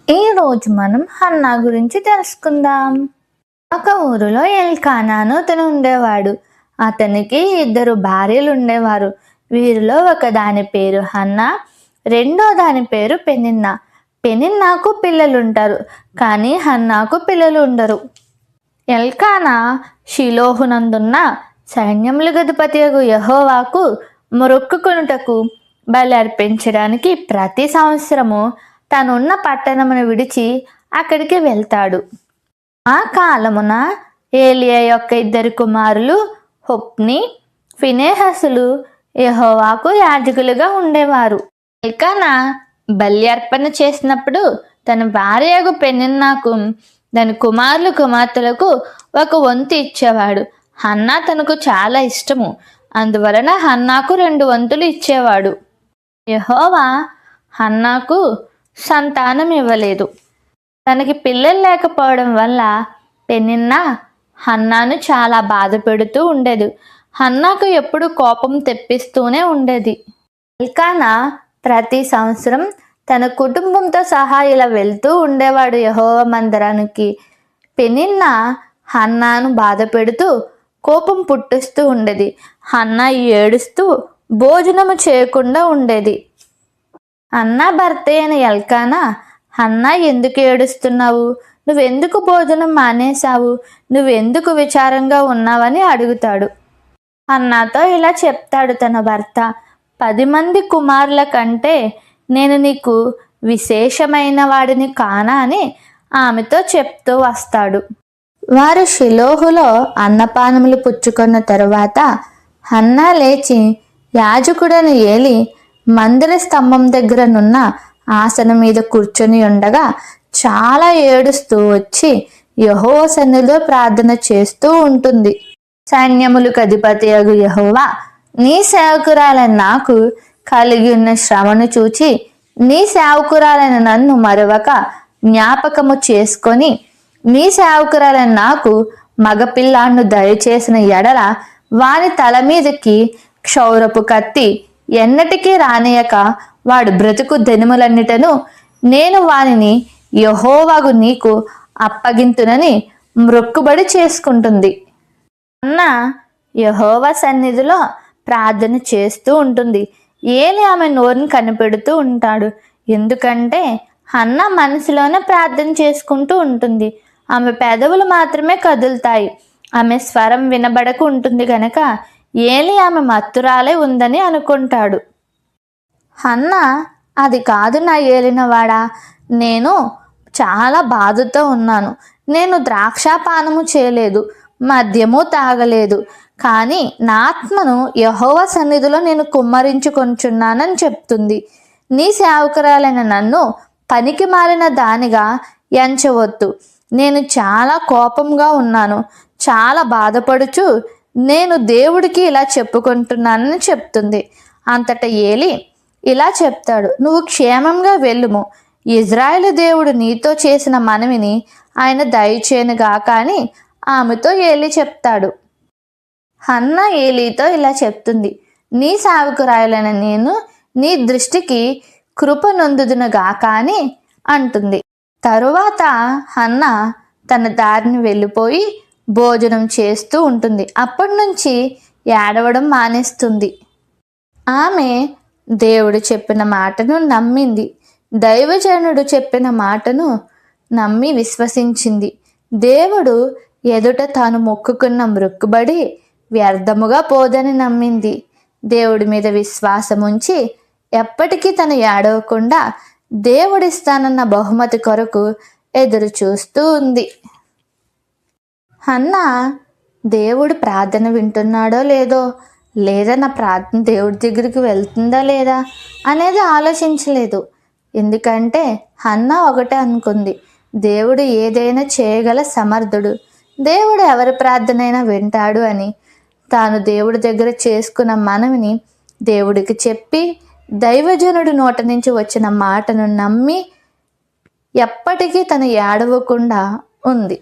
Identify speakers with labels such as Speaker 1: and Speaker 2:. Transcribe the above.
Speaker 1: ఈరోజు మనం హన్నా గురించి తెలుసుకుందాం. ఒక ఊరిలో ఎల్కానా అని అతను ఉండేవాడు. అతనికి 2 భార్యలు ఉండేవారు. వీరిలో ఒక దాని పేరు హన్నా, రెండో దాని పేరు పెనిన్నా. పెనిన్నాకు పిల్లలుంటారు, కానీ హన్నాకు పిల్లలు ఉండరు. ఎల్కానా షిలోహునందున్న సైన్యములకు అధిపతియగు యెహోవాకు మొక్కుకొనుటకు బలి అర్పించడానికి ప్రతి సంవత్సరము తనున్న పట్టణమును విడిచి అక్కడికి వెళ్తాడు. ఆ కాలమున ఏలియా యొక్క 2 కుమారులు హొఫ్ని, ఫినెహసులు యెహోవాకు యాజకులుగా ఉండేవారు. ఎల్కానా బలి అర్పణ చేసినప్పుడు తన భార్యకు పెనిన్నాకు దాని కుమారులు కుమార్తెలకు ఒక వంతు ఇచ్చేవాడు. హన్నా తనకు చాలా ఇష్టము, అందువలన హన్నాకు 2 వంతులు ఇచ్చేవాడు. యెహోవా హన్నాకు సంతానం ఇవ్వలేదు. తనకి పిల్లలు లేకపోవడం వల్ల పెనిన్నా హన్నాను చాలా బాధ పెడుతూ ఉండేది. హన్నాకు ఎప్పుడు కోపం తెప్పిస్తూనే ఉండేది. ఎల్కానా ప్రతి సంవత్సరం తన కుటుంబంతో సహా ఇలా వెళ్తూ ఉండేవాడు యెహోవా మందిరానికి. పెనిన్నా హన్నాను బాధ పెడుతూ కోపం పుట్టిస్తూ ఉండేది. హన్నా ఏడుస్తూ భోజనము చేయకుండా ఉండేది. హన్నా భర్త అయిన ఎల్కానా, హన్నా ఎందుకు ఏడుస్తున్నావు? నువ్వెందుకు భోజనం మానేశావు? నువ్వెందుకు విచారంగా ఉన్నావని అడుగుతాడు. హన్నాతో ఇలా చెప్తాడు తన భర్త, 10 మంది కుమారుల కంటే నేను నీకు విశేషమైన వాడిని కానా అని ఆమెతో చెప్తూ వస్తాడు. వారు షిలోహులో అన్నపానములు పుచ్చుకున్న తరువాత హన్నా లేచి యాజకుడైన ఏలి మందిర స్తంభం దగ్గర నున్న ఆసనం మీద కూర్చొని ఉండగా చాలా ఏడుస్తూ వచ్చి యెహోవా సన్నిధిలో ప్రార్థన చేస్తూ ఉంటుంది. సైన్యములకు అధిపతియగు యెహోవా, నీ సేవకురాలైన నాకు కలిగి ఉన్న శ్రమను చూచి నీ సేవకురాలైన నన్ను మరొక జ్ఞాపకము చేసుకొని నీ సేవకురాలైన నాకు మగపిల్లాన్ని దయచేసిన ఎడల వాని తల మీదకి క్షౌరపు కత్తి ఎన్నటికీ రానియక వాడు బ్రతుకు దినములన్నిటను నేను వానిని యెహోవాకు నీకు అప్పగింతునని మ్రొక్కుబడి చేసుకుంటుంది. హన్నా యెహోవా సన్నిధిలో ప్రార్థన చేస్తూ ఉంటుంది. ఏలి ఆమె నోరుని కనిపెడుతూ ఉంటాడు. ఎందుకంటే హన్నా మనసులోనే ప్రార్థన చేసుకుంటూ ఉంటుంది. ఆమె పెదవులు మాత్రమే కదులుతాయి. ఆమె స్వరం వినబడకు ఉంటుంది గనక ఏలి ఆమె మత్తురాలే ఉందని అనుకుంటాడు. హన్నా, అది కాదు నా ఏలినవాడా, నేను చాలా బాధతో ఉన్నాను. నేను ద్రాక్షాపానము చేయలేదు, మద్యము తాగలేదు, కానీ నా ఆత్మను యెహోవా సన్నిధిలో నేను కుమ్మరించుకొంచున్నానని చెప్తుంది. నీ సేవకురాలైన నన్ను పనికి మారిన దానిగా ఎంచవద్దు. నేను చాలా కోపంగా ఉన్నాను, చాలా బాధపడుచు నేను దేవుడికి ఇలా చెప్పుకుంటున్నానని చెప్తుంది. అంతటా ఏలి ఇలా చెప్తాడు, నువ్వు క్షేమంగా వెళ్ళుము. ఇజ్రాయేలు దేవుడు నీతో చేసిన మనవిని ఆయన దయచేయనుగాక అని ఆమెతో ఏలి చెప్తాడు. హన్నా ఏలీతో ఇలా చెప్తుంది, నీ సేవకురాలైన నేను నీ దృష్టికి కృప నొందుదునుగాక అని అంటుంది. తరువాత హన్నా తన దారిని వెళ్ళిపోయి భోజనం చేస్తూ ఉంటుంది. అప్పటి నుంచి ఏడవడం మానేస్తుంది. ఆమె దేవుడు చెప్పిన మాటను నమ్మింది. దైవజనుడు చెప్పిన మాటను నమ్మి విశ్వసించింది. దేవుడు ఎదుట తాను మొక్కుకున్న మ్రొక్కుబడి వ్యర్థముగా పోదని నమ్మింది. దేవుడి మీద విశ్వాసం ఉంచి ఎప్పటికీ తను ఏడవకుండా దేవుడిస్తానన్న బహుమతి కొరకు ఎదురు చూస్తూ ఉంది. హన్నా దేవుడు ప్రార్థన వింటున్నాడో లేదో, లేదా నా ప్రార్థన దేవుడి దగ్గరికి వెళ్తుందా లేదా అనేది ఆలోచించలేదు. ఎందుకంటే హన్నా ఒకటే అనుకుంది, దేవుడు ఏదైనా చేయగల సమర్థుడు, దేవుడు ఎవరి ప్రార్థనైనా వింటాడు అని. తాను దేవుడి దగ్గర చేసుకున్న మనవిని దేవుడికి చెప్పి దైవజనుడి నోట నుంచి వచ్చిన మాటను నమ్మి ఎప్పటికీ తను ఏడవకుండా ఉంది.